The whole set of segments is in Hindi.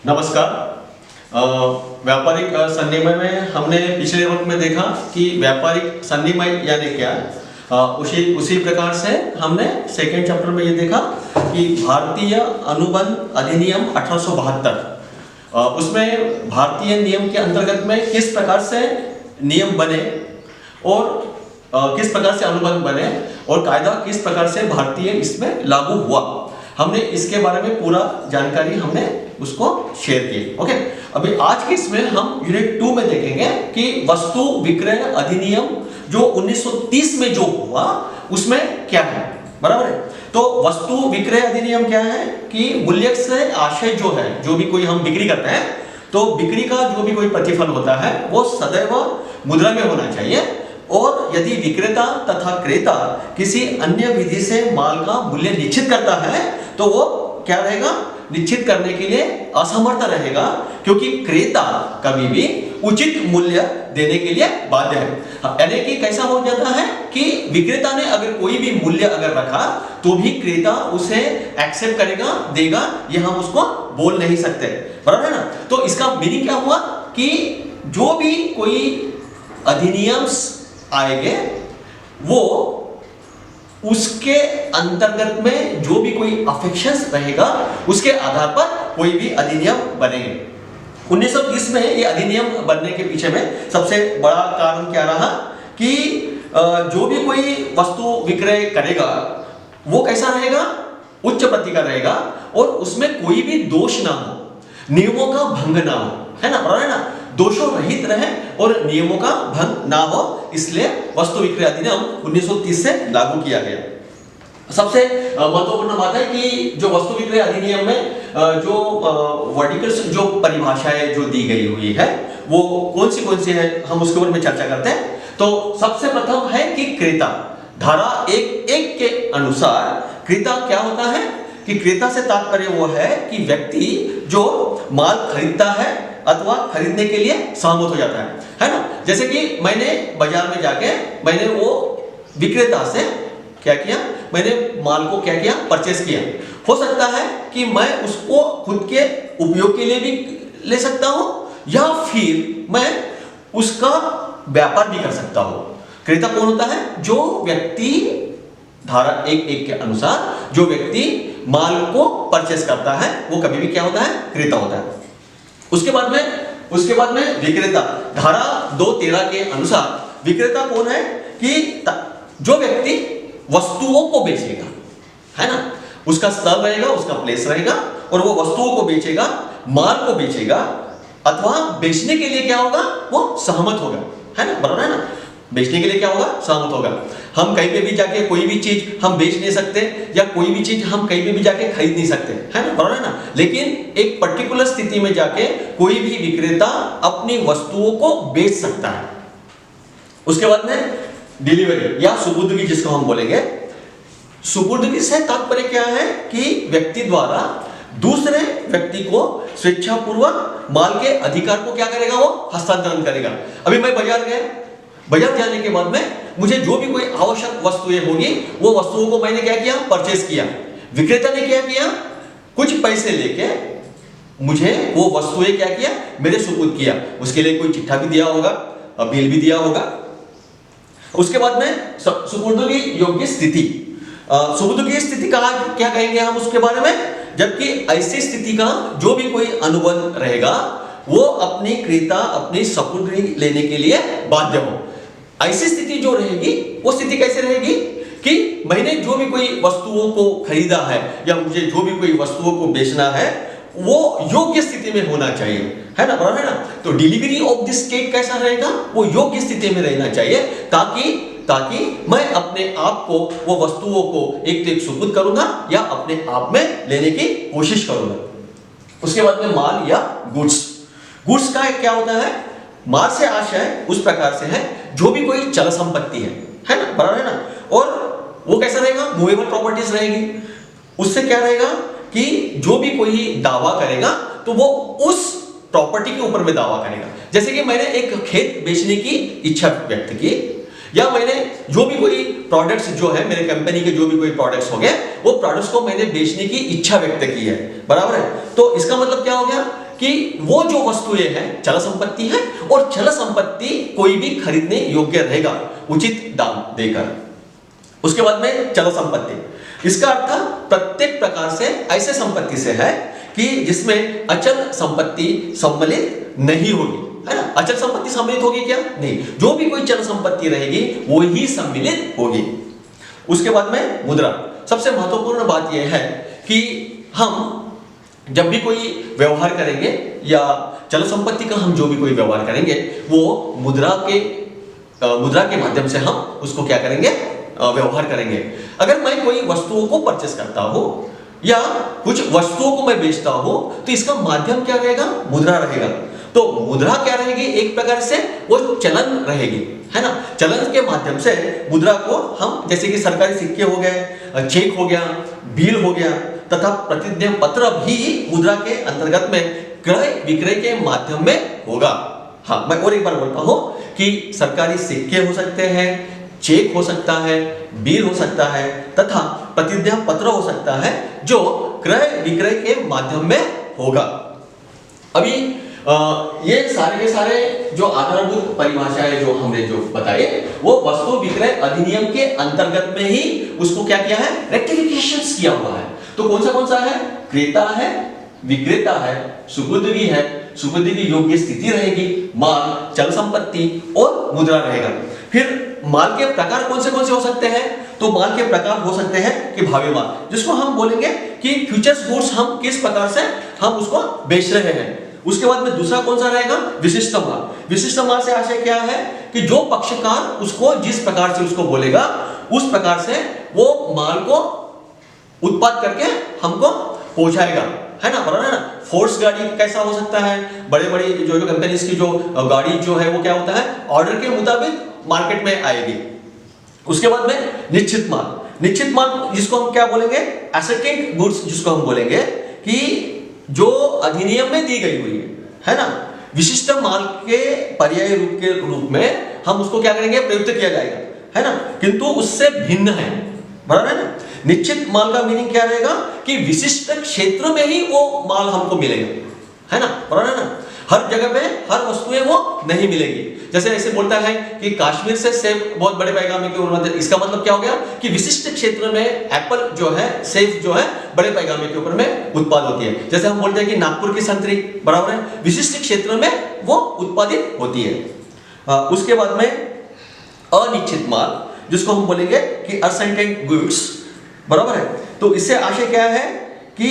नमस्कार। व्यापारिक संनिमय में हमने पिछले वक्त में देखा कि व्यापारिक संनिमय यानी क्या है। उसी प्रकार से हमने सेकेंड चैप्टर में ये देखा कि भारतीय अनुबंध अधिनियम 1872 उसमें भारतीय नियम के अंतर्गत में किस प्रकार से नियम बने और किस प्रकार से अनुबंध बने और कायदा किस प्रकार से भारतीय इसमें लागू हुआ। हमने इसके बारे में पूरा जानकारी हमने उसको शेयर की। ओके, अभी आज के इसमें हम यूनिट 2 में देखेंगे कि वस्तु विक्रय अधिनियम जो 1930 में जो हुआ उसमें क्या है। बराबर है। तो वस्तु विक्रय अधिनियम क्या है कि मूल्य से आशय जो है, जो भी कोई हम बिक्री करते हैं तो बिक्री का जो भी कोई प्रतिफल होता है वो सदैव मुद्रा में होना चाहिए और यदि विक्रेता तथा क्रेता किसी अन्य विधि से माल का मूल्य निश्चित करता है तो वो क्या रहेगा, निश्चित करने के लिए असमर्थ रहेगा, क्योंकि क्रेता कभी भी उचित मूल्य देने के लिए बाध्य है। यानी कि कैसा हो जाता है कि विक्रेता ने अगर कोई भी मूल्य अगर रखा तो भी क्रेता उसे एक्सेप्ट करेगा, देगा, ये हम उसको बोल नहीं सकते। बराबर है ना। तो इसका मीनिंग क्या हुआ कि जो भी कोई अधिनियम आएंगे वो उसके अंतर्गत में जो भी कोई अफेक्शंस रहेगा उसके आधार पर कोई भी अधिनियम बनेंगे। 1930 में ये अधिनियम बनने के पीछे में सबसे बड़ा कारण क्या रहा कि जो भी कोई वस्तु विक्रय करेगा वो कैसा रहेगा, उच्च प्रति का रहेगा और उसमें कोई भी दोष ना हो, नियमों का भंग ना हो, है ना। बराबर है ना। दोषों रहित रहे और नियमों का भंग ना हो, इसलिए वस्तु विक्रय अधिनियम 1930 से लागू किया गया। सबसे महत्वपूर्ण बात है कि जो वस्तु विक्रय अधिनियम में जो वर्टिकल्स जो परिभाषाएं जो दी गई हुई है वो कौन सी है, हम उसके ऊपर में चर्चा करते हैं। तो सबसे प्रथम है कि क्रेता। धारा 1(1) के अनुसार क्रेता क्या होता है कि क्रेता से तात्पर्य वो है कि व्यक्ति जो माल खरीदता है अथवा खरीदने के लिए सहमत हो जाता है ना। जैसे कि मैंने बाजार में जाके मैंने वो विक्रेता से क्या किया, मैंने माल को क्या किया, परचेस किया। हो सकता है कि मैं उसको खुद के उपयोग के लिए भी ले सकता हूं या फिर मैं उसका व्यापार भी कर सकता हूं। क्रेता कौन होता है? जो व्यक्ति धारा 1(1) के अनुसार जो व्यक्ति माल को परचेस करता है वो कभी भी क्या होता है, क्रेता होता है। उसके बाद में विक्रेता। धारा 2(13) के अनुसार विक्रेता कौन है कि जो व्यक्ति वस्तुओं को बेचेगा, है ना, उसका स्तर रहेगा, उसका प्लेस रहेगा और वो वस्तुओं को बेचेगा, माल को बेचेगा अथवा बेचने के लिए क्या होगा, वो सहमत होगा, है ना। बराबर है ना। बेचने के लिए क्या होगा, सहमत होगा। हम कहीं पे भी जाके कोई भी चीज हम बेच नहीं सकते या कोई भी चीज हम कहीं पे भी जाके खरीद नहीं सकते, है ना। बराबर है ना। लेकिन एक पर्टिकुलर स्थिति में जाके कोई भी विक्रेता अपनी वस्तुओं को बेच सकता है। उसके बाद में डिलीवरी या सुपुर्दगी जिसको हम बोलेंगे। सुपुर्दगी से तात्पर्य क्या है कि व्यक्ति द्वारा दूसरे व्यक्ति को स्वेच्छापूर्वक माल के अधिकार को क्या करेगा, वो हस्तांतरण करेगा। अभी मैं बाजार गया, बाजार जाने के बाद में मुझे जो भी कोई आवश्यक वस्तुएं होगी वो वस्तुओं को मैंने क्या किया, परचेस किया। विक्रेता ने क्या किया, कुछ पैसे लेके मुझे वो वस्तुएं क्या किया, मेरे सुपुर्द किया। उसके लिए कोई चिट्ठा भी दिया होगा, बिल भी दिया होगा। उसके बाद में सुपुर्दगी योग्य स्थिति। सुपुर्दगी स्थिति का क्या कहेंगे हम उसके बारे में, जबकि ऐसी स्थिति का जो भी कोई अनुबंध रहेगा वो अपनी क्रेता अपनी सुपुर्दगी लेने के लिए बाध्य हो। ऐसी स्थिति जो रहेगी वो स्थिति कैसे रहेगी कि मैंने जो भी कोई वस्तुओं को खरीदा है या मुझे जो भी कोई वस्तुओं को बेचना है वो योग्य स्थिति में होना चाहिए, है ना। बराबर है ना। तो डिलीवरी ऑफ द स्टेट कैसा रहेगा, वो योग्य स्थिति में रहना चाहिए ताकि मैं अपने आप को वो वस्तुओं को एक सुपुर्द करूंगा या अपने आप में लेने की कोशिश करूंगा। उसके बाद में माल या गुड्स का क्या होता है, माल से आशय उस प्रकार से है जो भी कोई चल संपत्ति है ना। बराबर है ना। और वो कैसा रहेगा, मूवेबल प्रॉपर्टीज रहेगी। उससे क्या रहेगा कि जो भी कोई दावा करेगा तो वो उस प्रॉपर्टी के ऊपर में दावा करेगा। जैसे कि मैंने एक खेत बेचने की इच्छा व्यक्त की या मैंने जो भी कोई प्रोडक्ट्स जो है मेरे कंपनी के जो भी कोई प्रोडक्ट्स हो गए वो प्रोडक्ट्स को मैंने बेचने की इच्छा व्यक्त की है, बराबर है। तो इसका मतलब क्या हो गया कि वो जो वस्तुएं हैं चल संपत्ति है, और चल संपत्ति कोई भी खरीदने योग्य रहेगा उचित दाम देकर। उसके बाद में चल संपत्ति, इसका अर्थ प्रत्येक प्रकार से ऐसे संपत्ति से है कि जिसमें अचल संपत्ति सम्मिलित नहीं होगी, है ना। अचल संपत्ति सम्मिलित होगी क्या? नहीं, जो भी कोई चल संपत्ति रहेगी वो ही सम्मिलित होगी। उसके बाद में मुद्रा, सबसे महत्वपूर्ण बात यह है कि हम जब भी कोई व्यवहार करेंगे या चल संपत्ति का हम जो भी कोई व्यवहार करेंगे वो मुद्रा के माध्यम से हम उसको क्या करेंगे, व्यवहार करेंगे। अगर मैं कोई वस्तुओं को परचेस करता हूं या कुछ वस्तुओं को मैं बेचता हूं तो इसका माध्यम क्या रहेगा? मुद्रा रहेगा। तो मुद्रा क्या रहेगी? एक प्रकार से वो चलन रहेगी, है ना। चलन के माध्यम से मुद्रा को हम, जैसे कि सरकारी सिक्के हो गए, चेक हो गया, बिल हो गया तथा प्रतिज्ञा पत्र भी मुद्रा के अंतर्गत में क्रय विक्रय के माध्यम में होगा। हाँ, मैं और एक बार बोलता हूं कि सरकारी सिक्के हो सकते हैं, चेक हो सकता है, बिल हो सकता है तथा प्रतिज्ञा पत्र हो सकता है जो क्रय विक्रय के माध्यम में होगा। अभी ये सारे के सारे जो आधारभूत परिभाषाएं जो हमने जो बताए वो वस्तु विक्रय अधिनियम के अंतर्गत में ही उसको क्या किया है? रेक्टिफिकेशंस किया हुआ है। तो कौन सा है? क्रेता है, विक्रेता है, सुपुर्दगी है, सुपुर्दगी की योग्य स्थिति रहेगी, माल, चल संपत्ति और मुद्रा रहेगा। फिर माल के प्रकार कौन से हो सकते हैं? तो माल के प्रकार हो सकते हैं कि भावी माल, जिसको हम बोलेंगे कि फ्यूचर्स गुड्स, हम किस प्रकार से हम उसको बेच रहे हैं। उसके बाद में दूसरा कौन सा रहेगा? विशिष्ट माल। विशिष्ट माल से आशय क्या है कि जो पक्षकार उसको जिस प्रकार से उसको बोलेगा उस प्रकार से वो माल को उत्पाद करके हमको पहुंचाएगा, है ना, बराबर है ना। फोर्स गाड़ी कैसा हो सकता है? बड़े बड़ी जो कंपनीज की जो गाड़ी जो है वो क्या होता है? ऑर्डर के मुताबिक मार्केट में आएगी। उसके बाद में निश्चित माल, निश्चित माल जिसको हम क्या बोलेंगे? एसेटेड गुड्स, जिसको हम बोलेंगे कि जो अधिनियम में दी गई हुई है ना। विशिष्ट माल के पर्याय रूप के रूप में हम उसको क्या करेंगे? प्रयुक्त किया जाएगा, है ना, किंतु उससे भिन्न है, बराबर है ना। निश्चित माल का मीनिंग क्या रहेगा कि विशिष्ट क्षेत्र में ही वो माल हमको मिलेगा, है ना, बराबर है ना। हर जगह पे हर वस्तुएं वो नहीं मिलेगी। जैसे ऐसे बोलता है कि कश्मीर से सेब बहुत बड़े पैगामे के ऊपर, इसका मतलब क्या हो गया कि विशिष्ट क्षेत्र में एप्पल जो है, सेब जो है बड़े पैगामे के ऊपर में उत्पाद होती है। जैसे हम बोलते हैं कि नागपुर की संतरी, बराबर है, विशिष्ट क्षेत्र में वो उत्पादित होती है। उसके बाद में अनिश्चित माल, जिसको हम बोलेंगे कि अनसर्टेन गुड्स, बराबर है। तो इससे आशय क्या है कि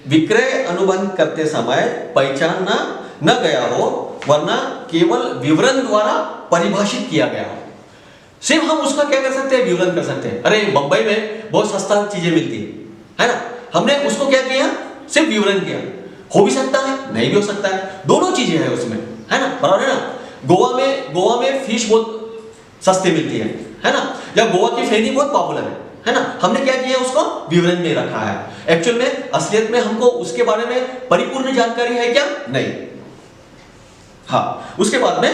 विक्रय अनुबंध करते समय पहचाना न गया हो वरना केवल विवरण द्वारा परिभाषित किया गया हो। सिर्फ हम उसका क्या कर सकते हैं? विवरण कर सकते हैं। अरे बंबई में बहुत सस्ता चीजें मिलती है ना, हमने उसको क्या किया? सिर्फ विवरण किया। हो भी सकता है, नहीं भी हो सकता है, दोनों चीजें हैं उसमें, है ना, बराबर है ना। गोवा में फिश बहुत सस्ती मिलती है ना, या गोवा की फेरी बहुत पॉपुलर है ना। हमने क्या किया? उसको विवरण में रखा है। एक्चुअल में असलियत में हमको उसके बारे में परिपूर्ण जानकारी है क्या? नहीं। हाँ, उसके बाद में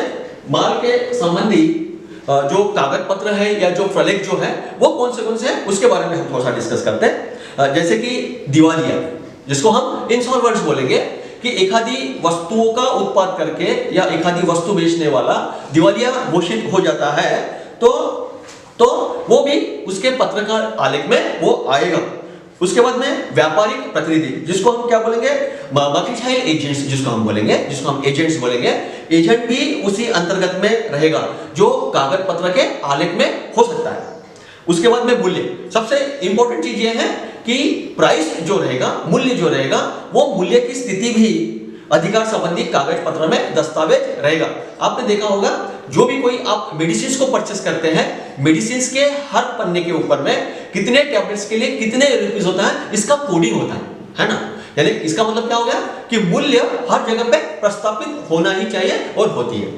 माल के संबंधी जो कागज पत्र है या जो प्रलेख जो है वो कौन से हैं उसके बारे में हम थोड़ा सा डिस्कस करते हैं। जैसे कि दिवालिया, जिसको हम इंसॉल्वेंट बोलेंगे, कि एखादी वस्तुओं का उत्पाद करके या एखादी वस्तु बेचने वाला दिवालिया घोषित हो जाता है तो वो भी उसके पत्र का आलेख में वो आएगा। उसके बाद में व्यापारिक प्रतिनिधि, जिसको हम क्या बोलेंगे? मर्केंटाइल एजेंट्स, जिसको हम एजेंट्स बोलेंगे। एजेंट भी उसी अंतर्गत में रहेगा जो कागज पत्र के आलेख में हो सकता है। उसके बाद में मूल्य, सबसे इंपॉर्टेंट चीज ये है कि प्राइस जो रहेगा, मूल्य जो रहेगा, वो मूल्य की स्थिति भी अधिकार संबंधी कागज पत्र में दस्तावेज रहेगा। आपने देखा होगा जो भी कोई आप मेडिसिन को परचेस करते हैं, मेडिसिन के हर पन्ने के ऊपर में कितने टैबलेट्स के लिए कितने रुपीस होता है, इसका कोडिंग होता है ना। यानी इसका मतलब क्या हो गया कि मूल्य हर जगह पे प्रस्तावित होना ही चाहिए और होती है।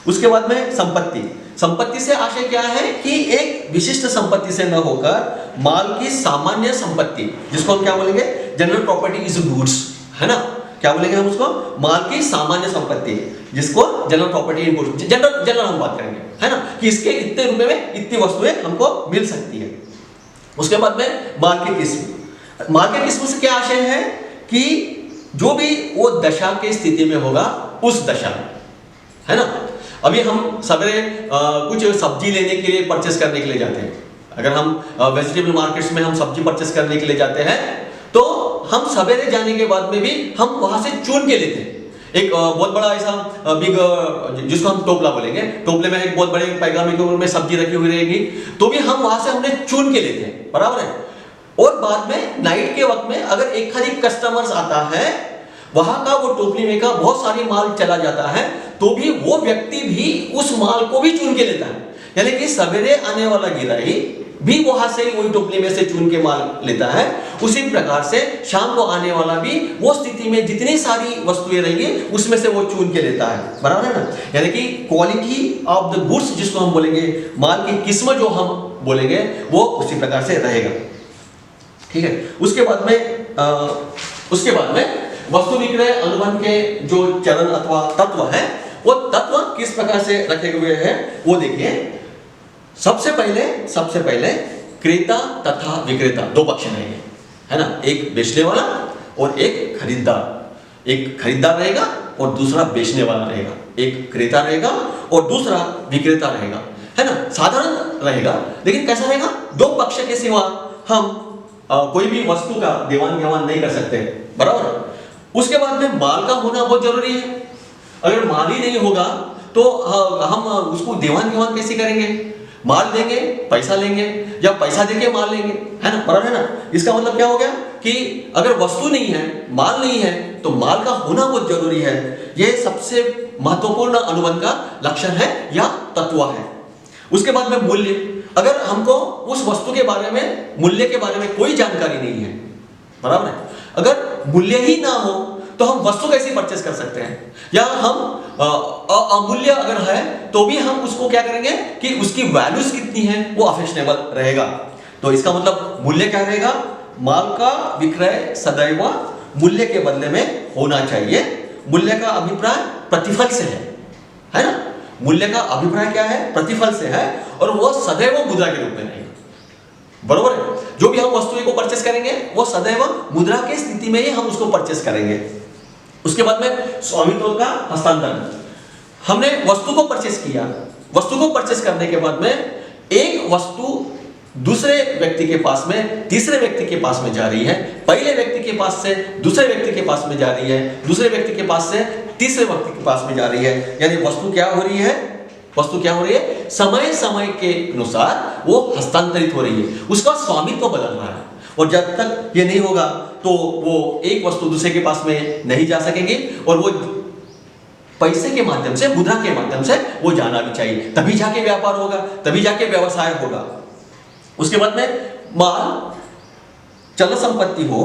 उसके बाद में संपत्ति से आशय क्या है कि एक विशिष्ट संपत्ति से न होकर माल की सामान्य संपत्ति, जिसको हम क्या बोलेंगे? जनरल प्रॉपर्टी इज गुड्स, है ना। क्या बोलेंगे हम उसको? माल की सामान्य संपत्ति, जिसको general property in goods, general हम बात करेंगे, है ना, कि इसके इतने रुपए में इतनी वस्तुएं हमको मिल सकती है। उसके बाद में माल के किस्म से क्या आशय है कि जो भी वो दशा के स्थिति में होगा उस दशा में, है ना। अभी हम सवेरे कुछ सब्जी लेने के लिए परचेस करने के लिए जाते हैं। अगर हम वेजिटेबल मार्केट्स में हम सब्जी परचेस करने के लिए जाते हैं तो हम सवेरे जाने के बाद में भी हम वहां से चुन के लेते हैं। एक बहुत बड़ा ऐसा बिग, जिसको हम टोपला बोलेंगे, टोपले में एक बहुत बड़े पैगामे के ऊपर में सब्जी रखी हुई रहेगी, तो भी हम वहां से हमने चुन के लेते हैं, बराबर है। और बाद में नाइट के वक्त में अगर एक खाली कस्टमर्स आता है, वहां का वो टोपली में का बहुत सारी माल चला जाता है, तो भी वो व्यक्ति भी उस माल को भी चुन के लेता है। यानी कि सवेरे आने वाला गिराई भी वहां से वही टोपली में से चुन के माल लेता है। उसी प्रकार से शाम को आने वाला भी वो स्थिति में जितनी सारी वस्तुएं रहेंगी उसमें से वो चुन के लेता है, बराबर है ना। यानी कि क्वालिटी ऑफ द गुड्स जिसको हम बोलेंगे, माल की किस्म जो हम बोलेंगे, वो उसी प्रकार से रहेगा, ठीक है। उसके बाद में वस्तु विक्रय अनुबंध के जो चरण अथवा तत्व है, वो तत्व किस प्रकार से रखे हुए हैं वो देखिए। सबसे पहले क्रेता तथा विक्रेता दो पक्ष रहेंगे, है ना। एक बेचने वाला और एक खरीदार। एक खरीदार रहेगा और दूसरा बेचने वाला रहेगा। एक क्रेता रहेगा और दूसरा विक्रेता रहेगा, है ना। साधारण रहेगा, लेकिन कैसा रहेगा, दो पक्ष के सिवा हम कोई भी वस्तु का देवान घेवान नहीं कर सकते, बराबर। उसके बाद में माल का होना बहुत जरूरी है। अगर माल ही नहीं होगा तो हम उसको देवान घेवान कैसे करेंगे। माल देंगे, पैसा लेंगे, या पैसा देके माल लेंगे, है ना, बराबर है ना। इसका मतलब क्या हो गया कि अगर वस्तु नहीं है, माल नहीं है, तो माल का होना बहुत जरूरी है। यह सबसे महत्वपूर्ण अनुबंध का लक्षण है या तत्व है। उसके बाद में मूल्य। अगर हमको उस वस्तु के बारे में, मूल्य के बारे में कोई जानकारी नहीं है, बराबर है, अगर मूल्य ही ना हो तो हम वस्तु कैसे परचेस कर सकते हैं। या हम अमूल्य अगर है तो भी हम उसको क्या करेंगे कि उसकी वैल्यूज कितनी है वो अफेक्शनेबल रहेगा। तो इसका मतलब मूल्य क्या रहेगा, माल का विक्रय सदैव मूल्य के बदले में होना चाहिए। मूल्य का अभिप्राय प्रतिफल से है ना। मूल्य का अभिप्राय क्या है, प्रतिफल से है, और वो सदैव मुद्रा के रूप में रहेगा, बरोबर है। जो भी हम वस्तु को परचेस करेंगे वो सदैव मुद्रा की स्थिति में ही हम उसको परचेस करेंगे। उसके बाद में स्वामित्व का हस्तांतरण। हमने वस्तु को परचेस किया, वस्तु को परचेस करने के बाद में एक वस्तु दूसरे व्यक्ति के पास में, तीसरे व्यक्ति के पास में जा रही है, पहले व्यक्ति के पास से दूसरे व्यक्ति के पास में जा रही है, दूसरे व्यक्ति के पास से तीसरे व्यक्ति के पास में जा रही है। यानी वस्तु क्या हो रही है, वस्तु क्या हो रही है, समय समय के अनुसार वो हस्तांतरित हो रही है, उसका स्वामित्व बदल रहा है। और जब तक ये नहीं होगा तो वो एक वस्तु दूसरे के पास में नहीं जा सकेंगे, और वो पैसे के माध्यम से, मुद्रा के माध्यम से वो जाना भी चाहिए, तभी जाके व्यापार होगा, तभी जाके व्यवसाय होगा। उसके बाद में माल चल संपत्ति हो,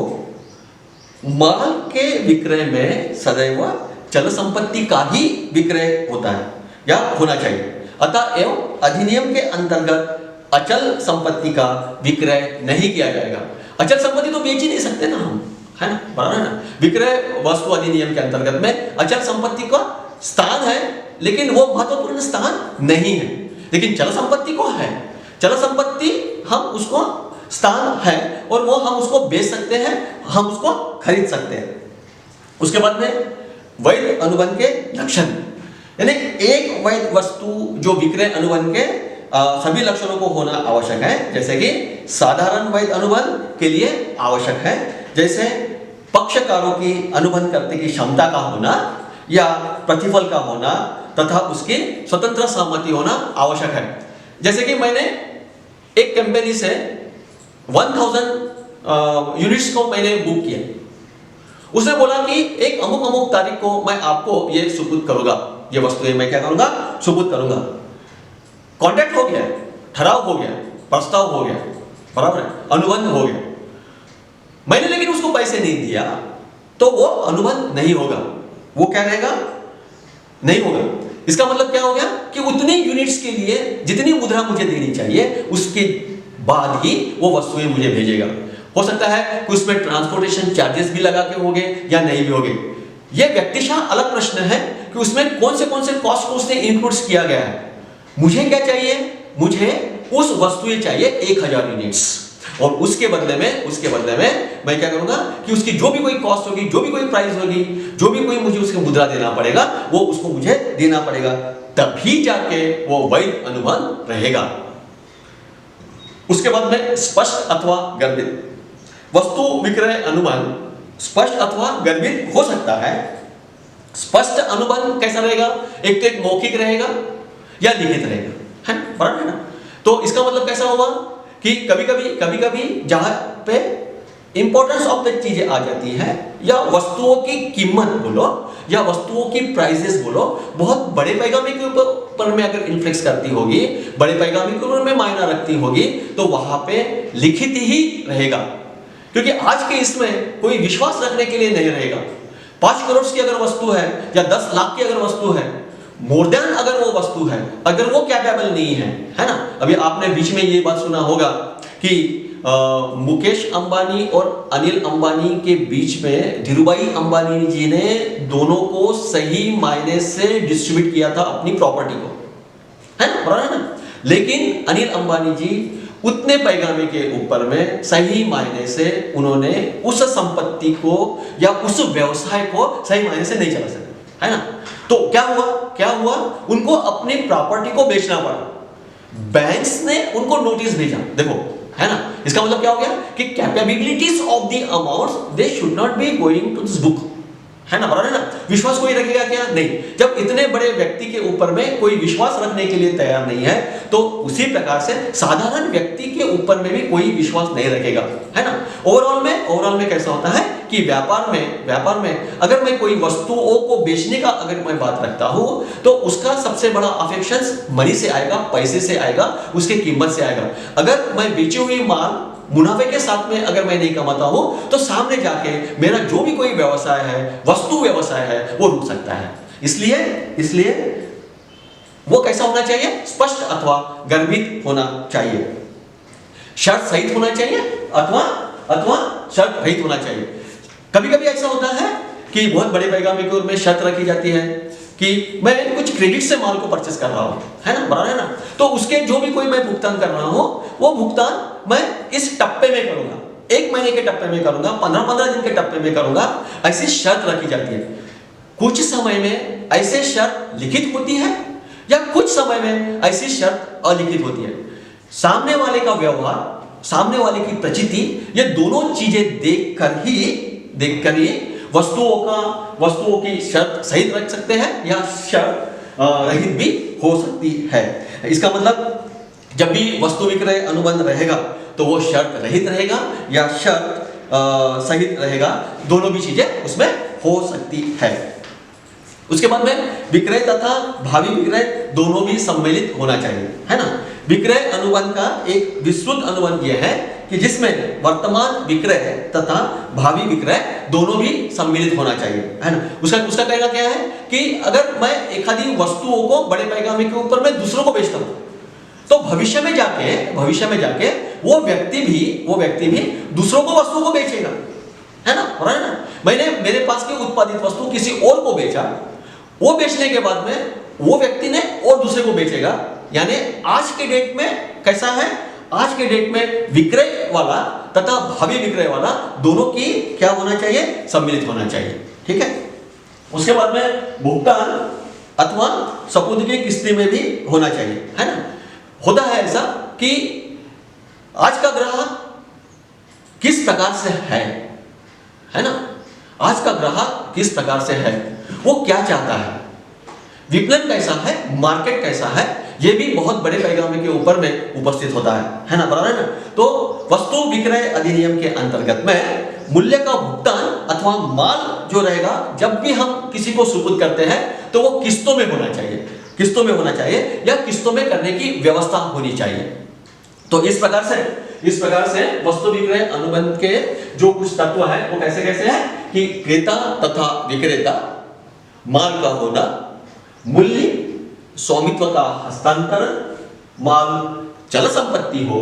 माल के विक्रय में सदैव चल संपत्ति का ही विक्रय होता है या होना चाहिए। अतः एवं अधिनियम के अंतर्गत अचल संपत्ति का विक्रय नहीं किया जाएगा। अचल संपत्ति तो बेच ही नहीं सकते ना हम, है ना, बराबर है ना। विक्रय वस्तु अधिनियम के अंतर्गत में अचल संपत्ति का स्थान है, लेकिन वो महत्वपूर्ण स्थान नहीं है। लेकिन चल संपत्ति को है, चल संपत्ति हम उसको स्थान है, और वो हम उसको बेच सकते हैं, हम उसको खरीद सकते हैं। उसके बाद में वैध अनुबंध के लक्षण, यानी एक वैध वस्तु जो विक्रय अनुबंध के सभी लक्षणों को होना आवश्यक है। जैसे कि साधारण वैध अनुबंध के लिए आवश्यक है, जैसे पक्षकारों की अनुबंध करने की क्षमता का होना या प्रतिफल का होना तथा उसकी स्वतंत्र सहमति होना आवश्यक है। जैसे कि मैंने एक कंपनी से 1000 यूनिट्स को मैंने बुक किया, उसने बोला कि एक अमुक अमुक तारीख को मैं आपको ये सुपुर्द करूंगा, ये वस्तुएं मैं क्या करूंगा, सुपुर्द करूंगा। कॉन्ट्रैक्ट हो गया, ठहराव हो गया, प्रस्ताव हो गया, बराबर है, अनुबंध हो गया। मैंने लेकिन उसको पैसे नहीं दिया तो वो अनुबंध नहीं होगा, वो क्या रहेगा, नहीं होगा। इसका मतलब क्या हो गया कि उतनी यूनिट्स के लिए जितनी मुद्रा मुझे देनी चाहिए उसके बाद ही वो वस्तुएं मुझे भेजेगा। हो सकता है कि उसमें ट्रांसपोर्टेशन चार्जेस भी लगा के होंगे या नहीं भी होंगे। यह व्यक्तिशः अलग प्रश्न है कि उसमें कौन से कॉस्ट को उसने इंक्लूड किया गया है। मुझे क्या चाहिए, मुझे उस वस्तुएं चाहिए 1000 यूनिट्स, और उसके बदले में मैं क्या करूंगा कि उसकी जो भी कोई कॉस्ट होगी, जो भी कोई प्राइस होगी, जो भी कोई मुझे उसको मुद्रा देना पड़ेगा, वो उसको मुझे देना पड़ेगा, तभी जाके वो वैध अनुबंध रहेगा। उसके बाद में स्पष्ट अथवा गर्भित वस्तु विक्रय अनुबंध स्पष्ट अथवा गर्भित हो सकता है। स्पष्ट अनुबंध कैसा रहेगा? एक तो एक मौखिक रहेगा या लिखित रहेगा, है बराबर है ना। तो इसका मतलब कैसा होगा कि कभी कभी जहां पे इंपॉर्टेंस ऑफ द चीजें आ जाती है, या वस्तुओं की कीमत बोलो या वस्तुओं की प्राइसेस बोलो, बहुत बड़े पैमाने के ऊपर में अगर इन्फ्लुएंस करती होगी, बड़े पैमाने के ऊपर में मायना रखती होगी, तो वहां पे लिखित ही रहेगा। क्योंकि आज के इसमें कोई विश्वास रखने के लिए नहीं रहेगा। 5 करोड़ की अगर वस्तु है या 10 लाख की अगर वस्तु है, मोर देन अगर वो वस्तु है, अगर वो कैपेबल नहीं है ना। अभी आपने बीच में ये बात सुना होगा कि मुकेश अंबानी और अनिल अंबानी के बीच में धीरूभाई अंबानी जी ने दोनों को सही मायने से डिस्ट्रीब्यूट किया था अपनी प्रॉपर्टी को, है ना, बराबर है ना। लेकिन अनिल अंबानी जी उतने पैगामे के ऊपर में सही मायने से उन्होंने उस संपत्ति को या उस व्यवसाय को सही मायने से नहीं चला सके, है ना। तो क्या हुआ उनको अपनी प्रॉपर्टी को बेचना पड़ा। बैंक्स ने उनको नोटिस भेजा, देखो, है ना। इसका मतलब क्या हो गया कि capabilities of the amounts they should not be going to this book, है ना, बराबर है ना। विश्वास कोई रखेगा क्या? नहीं। जब इतने बड़े व्यक्ति के ऊपर में कोई विश्वास रखने के लिए तैयार नहीं है, तो उसी प्रकार से साधारण व्यक्ति के ऊपर में भी कोई विश्वास नहीं रखेगा, है ना। ओवरऑल में कैसा होता है कि व्यापार में अगर मैं कोई वस्तुओं को बेचने का अगर मैं बात रखता हूं, तो उसका सबसे बड़ा अफेक्शन मनी से आएगा, पैसे से आएगा, उसके कीमत से आएगा। अगर मैं बेची हुई माल मुनाफे के साथ में अगर मैं नहीं कमाता हूं, तो सामने जाके मेरा जो भी कोई व्यवसाय है, वस्तु व्यवसाय है, वो रुक सकता है। इसलिए वो कैसा होना चाहिए? स्पष्ट अथवा गर्भित होना चाहिए, शर्त सहित होना चाहिए अथवा शर्त रहित होना चाहिए। कभी ऐसा होता है कि बहुत बड़े पैगामे के में शर्त रखी जाती है कि मैं कुछ क्रेडिट से माल को परचेस कर रहा हूं, है ना, बराबर है ना। तो उसके जो भी कोई मैं भुगतान कर रहा हूं, वो भुगतान मैं इस टप्पे में करूंगा, 1 महीने के टप्पे में करूंगा, 15 दिन के टप्पे में करूंगा, ऐसी शर्त रखी जाती है। कुछ समय में ऐसे शर्त लिखित होती है या कुछ समय में ऐसी शर्त अलिखित होती है। सामने वाले का व्यवहार, सामने वाले की प्रचिति, ये दोनों चीजें देखकर ही वस्तुओं की शर्त सहित रख सकते हैं या शर्त रहित भी हो सकती है। इसका मतलब जब भी वस्तु विक्रय अनुबंध रहेगा, तो वो शर्त रहित रहेगा या शर्त सहित रहेगा, दोनों भी चीजें उसमें हो सकती है। उसके बाद में विक्रय तथा भावी विक्रय दोनों भी सम्मिलित होना चाहिए, है ना। विक्रय अनुबंध का एक विस्तृत अनुबंध यह है कि जिसमें वर्तमान विक्रय तथा भावी विक्रय दोनों भी सम्मिलित होना चाहिए, है ना। उसका कहना क्या है कि अगर मैं एक आधी वस्तुओं को बड़े पैमाने के ऊपर में दूसरों को बेचता हूं, तो भविष्य में जाके वो व्यक्ति भी दूसरों को वस्तुओं को बेचेगा, है ना, बराबर है ना। मैंने मेरे पास की उत्पादित वस्तु किसी और को बेचा, वो बेचने के बाद में वो व्यक्ति ने और दूसरे को बेचेगा। यानी आज के डेट में कैसा है? आज के डेट में विक्रय वाला तथा भावी विक्रय वाला दोनों की क्या होना चाहिए? सम्मिलित होना चाहिए, ठीक है। उसके बाद में भुगतान अथवा सपुर्द की किस्ती में भी होना चाहिए, है ना। होता है ऐसा कि आज का ग्राहक किस प्रकार से है ना। आज का ग्राहक किस प्रकार से है, वो क्या चाहता है, विपणन कैसा है, मार्केट कैसा है, ये भी बहुत बड़े पैगामे के ऊपर में उपस्थित होता है ना, बराबर है ना। तो वस्तु विक्रय अधिनियम के अंतर्गत में मूल्य का भुगतान अथवा माल जो रहेगा, जब भी हम किसी को सुपुर्द करते हैं, तो वो किस्तों में होना चाहिए या किस्तों में करने की व्यवस्था होनी चाहिए। तो इस प्रकार से वस्तु विक्रय अनुबंध के जो कुछ तत्व है, वो कैसे है कि क्रेता तथा विक्रेता, माल का होना, मूल्य, स्वामित्व का हस्तांतरण, माल चल संपत्ति हो,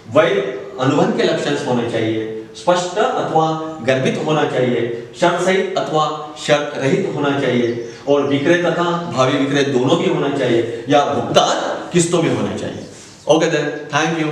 वैध अनुबंध के लक्षण होने चाहिए, स्पष्ट अथवा गर्भित होना चाहिए, शर्त सहित अथवा शर्त रहित होना चाहिए, और विक्रय तथा भावी विक्रय दोनों भी होना चाहिए, या भुगतान किस्तों में होना चाहिए। Okay then, thank you.